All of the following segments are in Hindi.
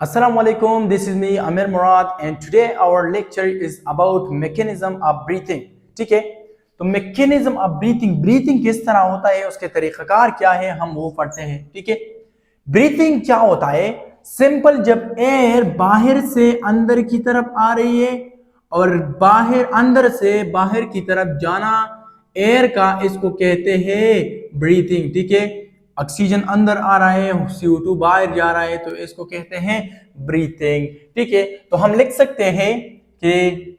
Assalamu alaikum, this is me Amir Murad and today our lecture is about mechanism of breathing. ठीक है, तो mechanism of breathing किस तरह होता है, उसके तरीक़ाकार क्या है, हम वो पढ़ते हैं. ठीक है, ब्रीथिंग क्या होता है? सिंपल, जब एयर बाहर से अंदर की तरफ आ रही है और अंदर से बाहर की तरफ जाना एयर का, इसको कहते हैं ब्रीथिंग. ठीक है, ऑक्सीजन अंदर आ रहा है, CO2 बाहर जा रहा है, तो इसको कहते हैं ब्रीथिंग. ठीक है, तो हम लिख सकते हैं कि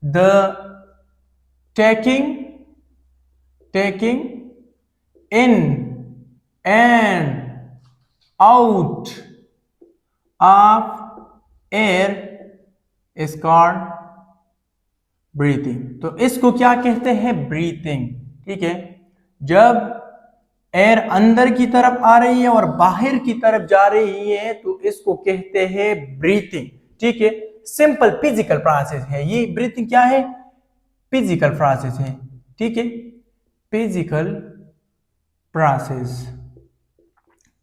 the taking in and out of air is called breathing. तो इसको क्या कहते हैं? ब्रीथिंग. ठीक है, जब एयर अंदर की तरफ आ रही है और बाहर की तरफ जा रही है तो इसको कहते हैं ब्रीथिंग. ठीक है, सिंपल फिजिकल प्रोसेस है ये. ब्रीथिंग क्या है? फिजिकल प्रोसेस है. ठीक है, फिजिकल प्रोसेस.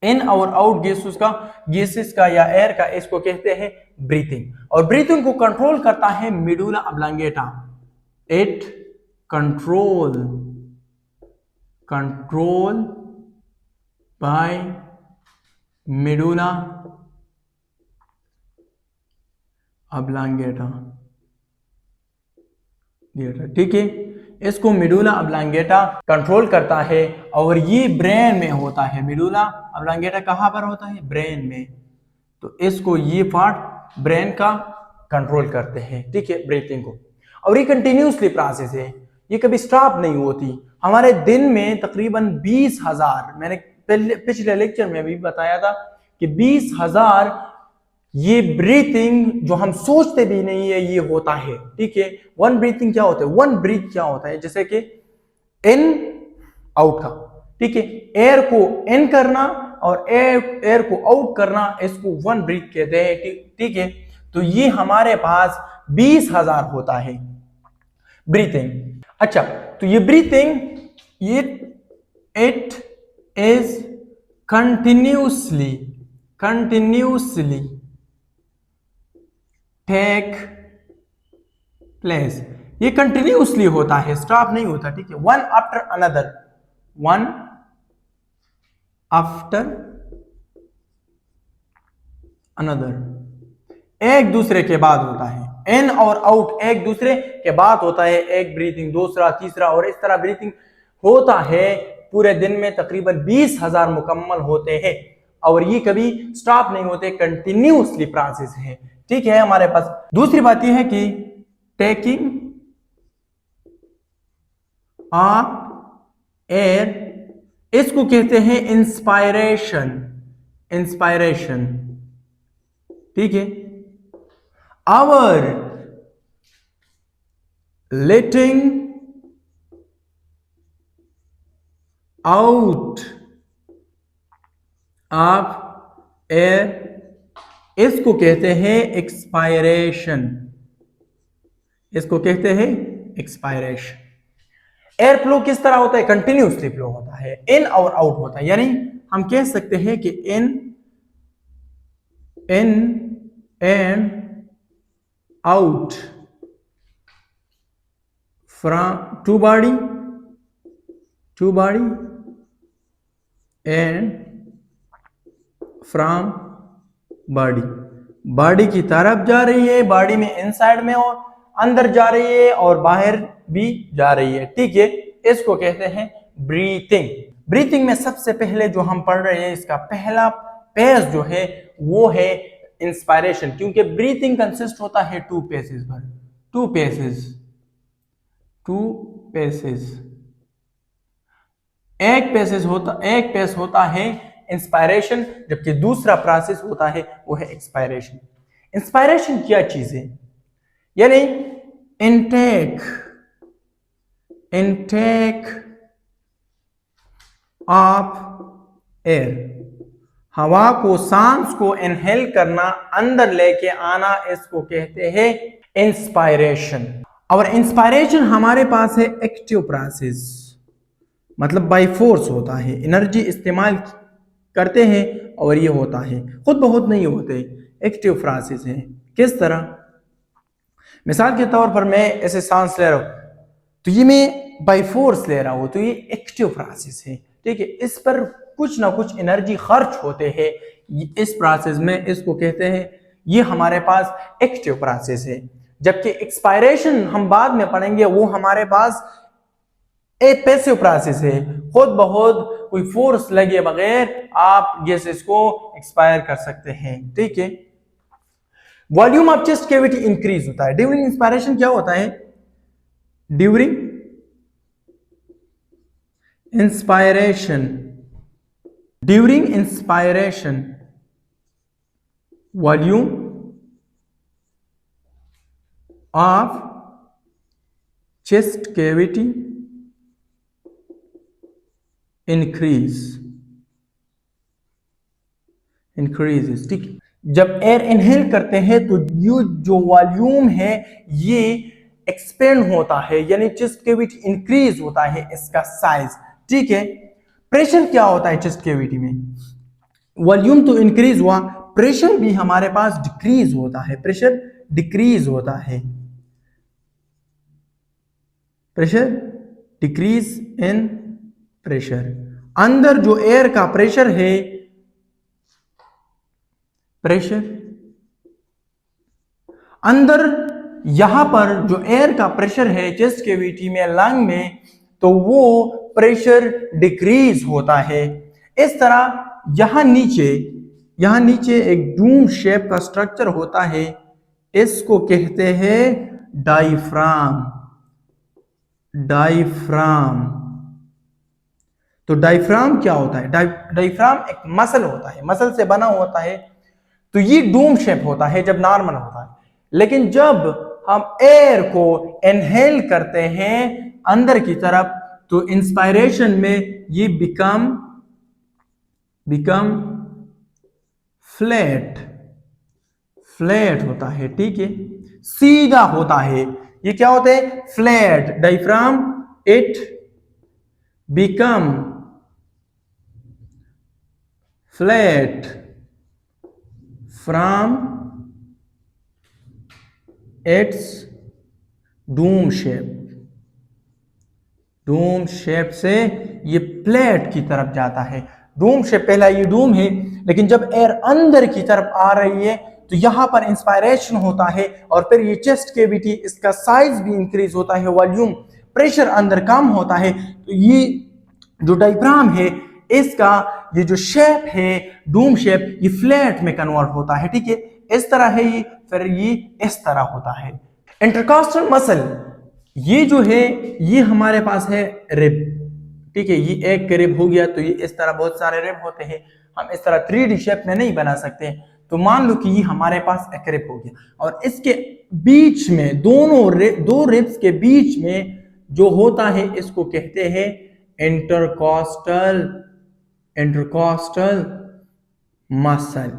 इन और आउट गैसेस का या एयर का, इसको कहते हैं ब्रीथिंग. और ब्रीथिंग को कंट्रोल करता है medulla oblongata. It control by medulla oblongata. ठीक है, इसको मेडुला ऑब्लांगेटा कंट्रोल करता है और ये ब्रेन में होता है. मेडुला ऑब्लांगेटा कहाँ पर होता है? ब्रेन में. तो इसको, ये पार्ट ब्रेन का कंट्रोल करते हैं. ठीक है, ब्रीथिंग को. और ये कंटिन्यूसली प्रोसेस है, ये कभी स्टॉप नहीं होती. हमारे दिन में तकरीबन 20,000, मैंने पिछले लेक्चर में भी बताया था कि 20,000 ये ब्रीथिंग जो हम सोचते भी नहीं है ये होता है. ठीक है, वन ब्रीथिंग क्या होता है? वन ब्रीथ क्या होता है? जैसे कि इन आउट का. ठीक है, एयर को इन करना और एयर को आउट करना, इसको वन ब्रीथ कहते हैं. ठीक है, तो ये हमारे पास 20,000 होता है ब्रीथिंग. अच्छा, तो ये ब्रीथिंग, ये it is continuously take place. ये कंटिन्यूसली होता है, स्टॉप नहीं होता. ठीक है, वन आफ्टर अनदर, एक दूसरे के बाद होता है. इन और आउट एक दूसरे के बाद होता है. एक ब्रीथिंग, दूसरा, तीसरा, और इस तरह ब्रीथिंग होता है. पूरे दिन में तकरीबन 20,000 मुकम्मल होते हैं और ये कभी स्टॉप नहीं होते, कंटिन्यूसली प्रोसेस है. ठीक है, हमारे पास दूसरी बात यह है कि टेकिंग ऑफ एयर, इसको कहते हैं इंस्पायरेशन. ठीक है, our letting out of air, इसको कहते हैं एक्सपायरेशन. एयर फ्लो किस तरह होता है? कंटिन्यूसली फ्लो होता है, इन और आउट होता है. यानी हम कह सकते हैं कि in and out from to body and from body की तरफ जा रही है, बॉडी में इनसाइड में और अंदर जा रही है और बाहर भी जा रही है. ठीक है, इसको कहते हैं ब्रीथिंग. ब्रीथिंग में सबसे पहले जो हम पढ़ रहे हैं, इसका पहला पेज जो है वो है इंस्पायरेशन. क्योंकि ब्रीथिंग कंसिस्ट होता है टू पेसेस. एक पेस होता है इंस्पायरेशन, जबकि दूसरा प्रोसेस होता है वो है एक्सपायरेशन. इंस्पायरेशन क्या चीज है? यानी इनटेक ऑफ एयर, हवा को, सांस को इनहेल करना, अंदर लेके आना, इसको कहते हैं इंस्पायरेशन. और इंस्पायरेशन हमारे पास है एक्टिव प्रोसेस, मतलब बाय फोर्स होता है, एनर्जी इस्तेमाल करते हैं और ये होता है, खुद बहुत नहीं होते. एक्टिव प्रोसेस है। किस तरह? मिसाल के तौर पर मैं ऐसे सांस ले रहा हूं तो ये मैं बाय फोर्स ले रहा हूं, तो ये एक्टिव प्रोसेस है, ठीक है। इस पर कुछ ना कुछ एनर्जी खर्च होते हैं इस प्रोसेस में, इसको कहते हैं, ये हमारे पास एक्टिव प्रोसेस है। जबकि एक्सपायरेशन हम बाद में पढ़ेंगे, वो हमारे पास एक पैसिव प्रोसेस है, खुद ब खुद कोई फोर्स लगे बगैर आप गैसेस को एक्सपायर कर सकते हैं, ठीक है। Volume of chest cavity increase होता है ड्यूरिंग इंस्पायरेशन। क्या होता है? During inspiration volume of chest cavity increases, ठीक है। जब एयर इनहेल करते हैं तो ये जो वॉल्यूम है ये एक्सपेंड होता है, यानी चेस्ट कैविटी इंक्रीज होता है इसका साइज, ठीक है। प्रेशर क्या होता है चेस्ट कैविटी में? वॉल्यूम तो इंक्रीज हुआ, प्रेशर भी हमारे पास डिक्रीज होता है, प्रेशर डिक्रीज होता है, प्रेशर डिक्रीज इन प्रेशर। अंदर जो एयर का प्रेशर है, प्रेशर अंदर यहां पर जो एयर का प्रेशर है चेस्ट कैविटी में, लंग में, तो वो प्रेशर डिक्रीज होता है। इस तरह यहां नीचे एक डूम शेप का स्ट्रक्चर होता है, इसको कहते हैं डायफ्राम। तो डायफ्राम क्या होता है? डायफ्राम एक मसल होता है, मसल से बना होता है, तो ये डूम शेप होता है जब नॉर्मल होता है। लेकिन जब हम एयर को इनहेल करते हैं अंदर की तरफ, तो इंस्पायरेशन में ये बिकम फ्लैट होता है, ठीक है, सीधा होता है। ये क्या होता है? Flat. Diaphragm it become flat from its Doom shape से ये प्लेट की तरफ जाता है। डूम शेप, पहला ये डूम है, लेकिन जब एयर अंदर की तरफ आ रही है तो यहां पर इंस्पायरेशन होता है और फिर ये चेस्ट कैविटी, इसका साइज भी इंक्रीज होता है, वॉल्यूम, प्रेशर अंदर कम होता है। तो ये जो डायफ्राम है इसका ये जो शेप है डूम शेप, ये फ्लैट में कन्वर्ट होता है, ठीक है। इस तरह है ये, फिर ये इस तरह होता है। इंटरकॉस्टल मसल, ये जो है ये हमारे पास है रिब, ठीक है। ये एक रिब हो गया, तो ये इस तरह बहुत सारे रिब होते हैं, हम इस तरह 3D शेप में नहीं बना सकते। तो मान लो कि ये हमारे पास एक रिब हो गया और इसके बीच में दो रिब्स के बीच में जो होता है इसको कहते हैं इंटरकॉस्टल मसल।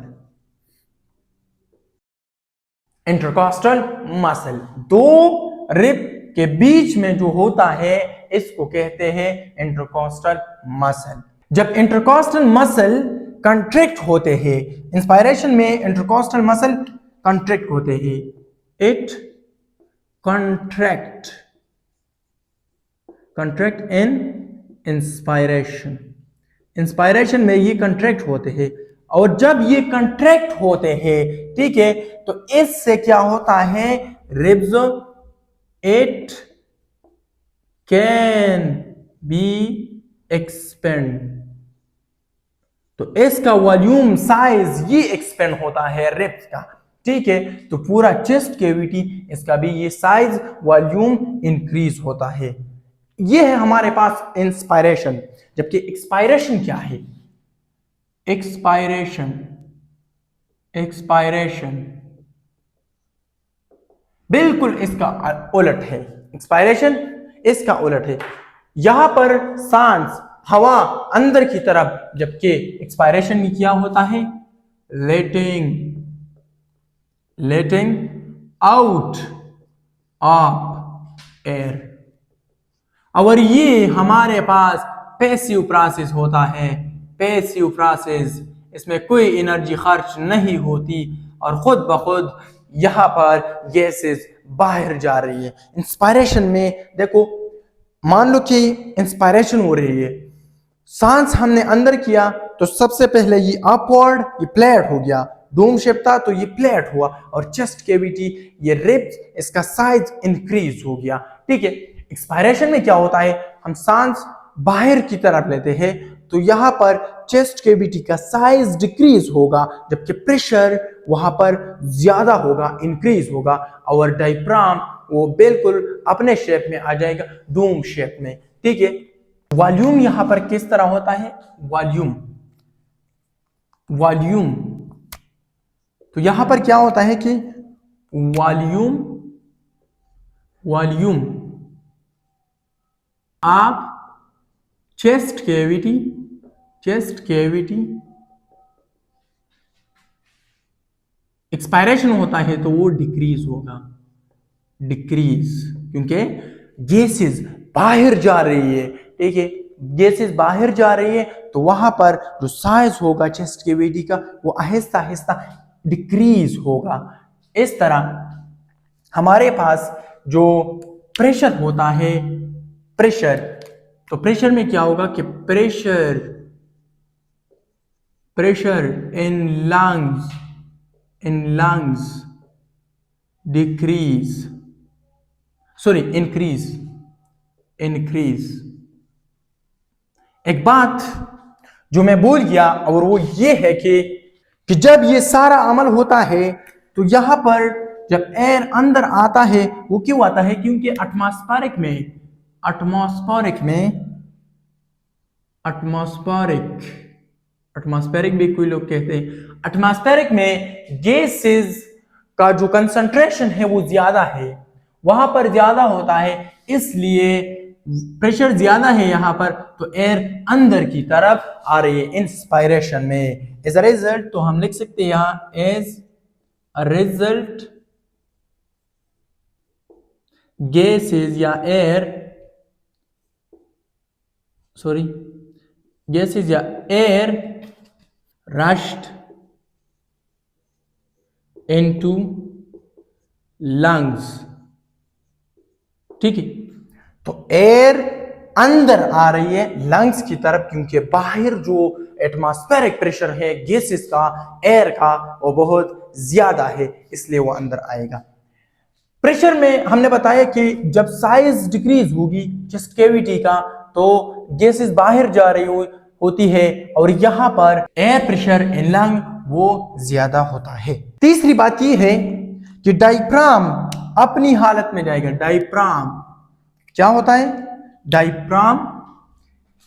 इंटरकॉस्टल मसल, दो रिब के बीच में जो होता है इसको कहते हैं इंटरकॉस्टल मसल। जब इंटरकॉस्टल मसल कंट्रैक्ट होते हैं, इंस्पायरेशन में इंटरकॉस्टल मसल कंट्रैक्ट होते हैं, इट कंट्रैक्ट इन इंस्पायरेशन में ये कंट्रैक्ट होते हैं, और जब ये कंट्रैक्ट होते हैं, ठीक है, तो इससे क्या होता है? Ribs it can be expand, तो इसका वॉल्यूम साइज ये एक्सपेंड होता है रिब्स का, ठीक है। तो पूरा चेस्ट कैविटी, इसका भी ये साइज वॉल्यूम इंक्रीज होता है। ये है हमारे पास इंस्पायरेशन। जबकि एक्सपायरेशन क्या है? एक्सपायरेशन बिल्कुल इसका उलट है। एक्सपायरेशन इसका उलट है। यहां पर सांस, हवा अंदर की तरफ, जबकि एक्सपायरेशन में क्या होता है? लेटिंग आउट ऑफ एयर। और ये हमारे पास पैसिव प्रोसेस होता है। पैसिव प्रोसेस, इसमें कोई एनर्जी खर्च नहीं होती, और खुद ब खुद यहाँ पर गैसेस बाहर जा रही है। इंस्पायरेशन में देखो, मान लो कि इंस्पायरेशन हो रही है, सांस हमने अंदर किया तो सबसे पहले ये अपवर्ड, ये प्लेट हो गया, डोम शेप था तो ये प्लेट हुआ, और चेस्ट कैविटी, ये रिब्स, इसका साइज इंक्रीज हो गया। ठीक है, एक्सपायरेशन में क्या होता है, हम सांस बाहर की तरफ लेते हैं तो यहां पर चेस्ट कैविटी का साइज डिक्रीज होगा, जबकि प्रेशर वहां पर ज्यादा होगा, इंक्रीज होगा, और डायफ्राम वो बिल्कुल अपने शेप में आ जाएगा, डोम शेप में। ठीक है, वॉल्यूम यहां पर किस तरह होता है, वॉल्यूम तो यहां पर क्या होता है कि वॉल्यूम आप चेस्ट कैविटी एक्सपायरेशन होता है तो वो डिक्रीज होगा, क्योंकि गैसेस बाहर जा रही है। ठीक है, गैसेस बाहर जा रही है तो वहां पर जो साइज होगा चेस्ट कैविटी का वो आहिस्ता आहिस्ता डिक्रीज होगा। इस तरह हमारे पास जो प्रेशर होता है, तो प्रेशर में क्या होगा कि प्रेशर इन लंग्स इंक्रीज। एक बात जो मैं भूल गया, और वो ये है कि जब ये सारा अमल होता है तो यहां पर जब एयर अंदर आता है वो क्यों आता है, क्योंकि एटमॉस्फेरिक भी कोई लोग कहते हैं, एटमॉस्फेरिक में गैसेस का जो कंसंट्रेशन है वो ज्यादा है, वहां पर ज्यादा होता है, इसलिए प्रेशर ज्यादा है यहां पर, तो एयर अंदर की तरफ आ रही है इंस्पायरेशन में। एज अ रिजल्ट तो हम लिख सकते हैं यहां एज अ रिजल्ट गैसेस या एयर rushed into lungs। ठीक है, तो एयर अंदर आ रही है लंग्स की तरफ, क्योंकि बाहर जो एटमॉस्फेरिक प्रेशर है गैसेस का, एयर का, वो बहुत ज्यादा है, इसलिए वो अंदर आएगा। प्रेशर में हमने बताया कि जब साइज डिक्रीज होगी चेस्ट कैविटी का तो गैसेस बाहर जा रही होती है, और यहां पर एयर प्रेशर इन लंग वो ज्यादा होता है। तीसरी बात ये है कि डायफ्राम अपनी हालत में जाएगा। डायफ्राम क्या होता है, डायफ्राम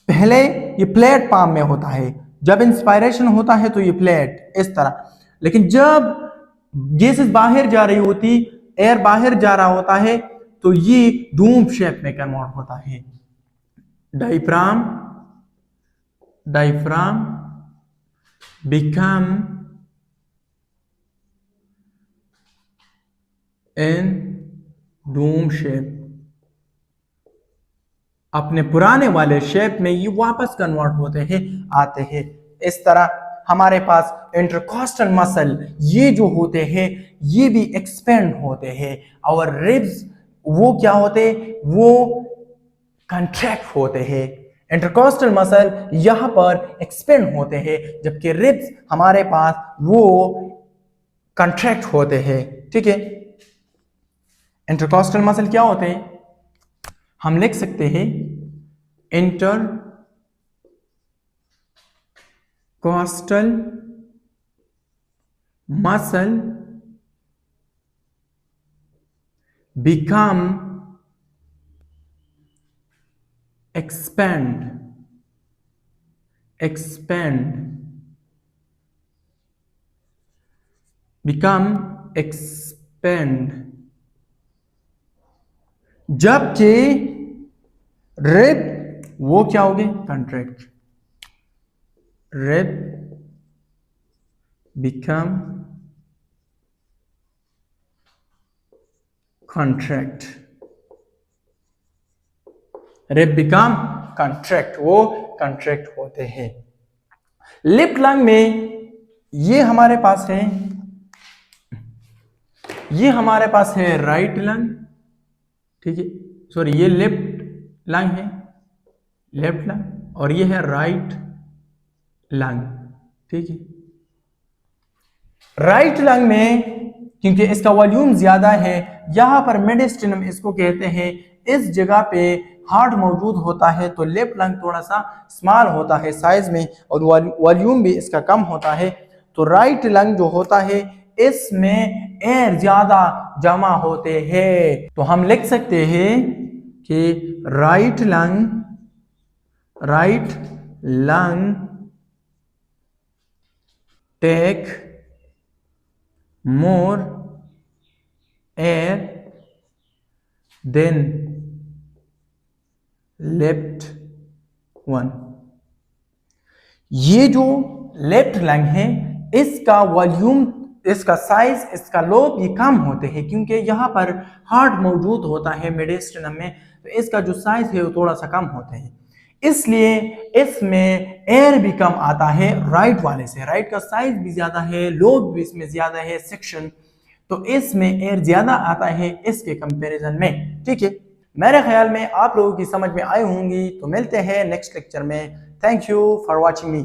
पहले ये प्लेट पाम में होता है, जब इंस्पायरेशन होता है तो ये प्लेट इस तरह, लेकिन जब गैसेस बाहर जा रही होती, एयर बाहर जा रहा होता है तो ये डूम शेप में कन्वर्ट होता है। Diaphragm become in Doom shape, अपने पुराने वाले शेप में ये वापस कन्वर्ट होते हैं, आते हैं। इस तरह हमारे पास इंटरकॉस्टल मसल ये जो होते हैं ये भी एक्सपेंड होते हैं, और रिब्स वो क्या होते हैं, वो कंट्रैक्ट होते हैं। इंटरकॉस्टल मसल यहां पर एक्सपेंड होते हैं, जबकि रिब्स हमारे पास वो कंट्रैक्ट होते हैं। ठीक है, इंटरकॉस्टल मसल क्या होते हैं, हम लिख सकते हैं इंटरकॉस्टल मसल become expand जबकि रिब वो क्या हो गए, contract. Rib become contract, rib become contract, वो कंट्रैक्ट होते हैं। लिफ्ट लंग में ये हमारे पास है ये हमारे पास है राइट लंग, ठीक है, सॉरी ये लेफ्ट लंग है, लेफ्ट लंग, और ये है राइट लंग, ठीक है। राइट लंग में क्योंकि इसका वॉल्यूम ज्यादा है, यहां पर मेडिस्टिनम इसको कहते हैं, इस जगह पे हार्ट मौजूद होता है, तो लेफ्ट लंग थोड़ा सा स्मॉल होता है साइज में और वॉल्यूम भी इसका कम होता है। तो राइट लंग जो होता है इसमें एयर ज्यादा जमा होते हैं, तो हम लिख सकते हैं कि right lung take more air than left one. ये जो लेफ्ट लंग है इसका वॉल्यूम, इसका साइज, इसका लोब ये कम होते हैं क्योंकि यहाँ पर हार्ट मौजूद होता है मेडिस्टिनम में, तो इसका जो साइज है वो थोड़ा सा कम होता है, इसलिए इसमें एयर भी कम आता है राइट वाले से। राइट का साइज भी ज्यादा है, लोब भी इसमें ज्यादा है सेक्शन, तो इसमें एयर ज्यादा आता है इसके कंपैरिजन में, ठीक है। मेरे ख्याल में आप लोगों की समझ में आई होंगी, तो मिलते हैं नेक्स्ट लेक्चर में। Thank you for watching me.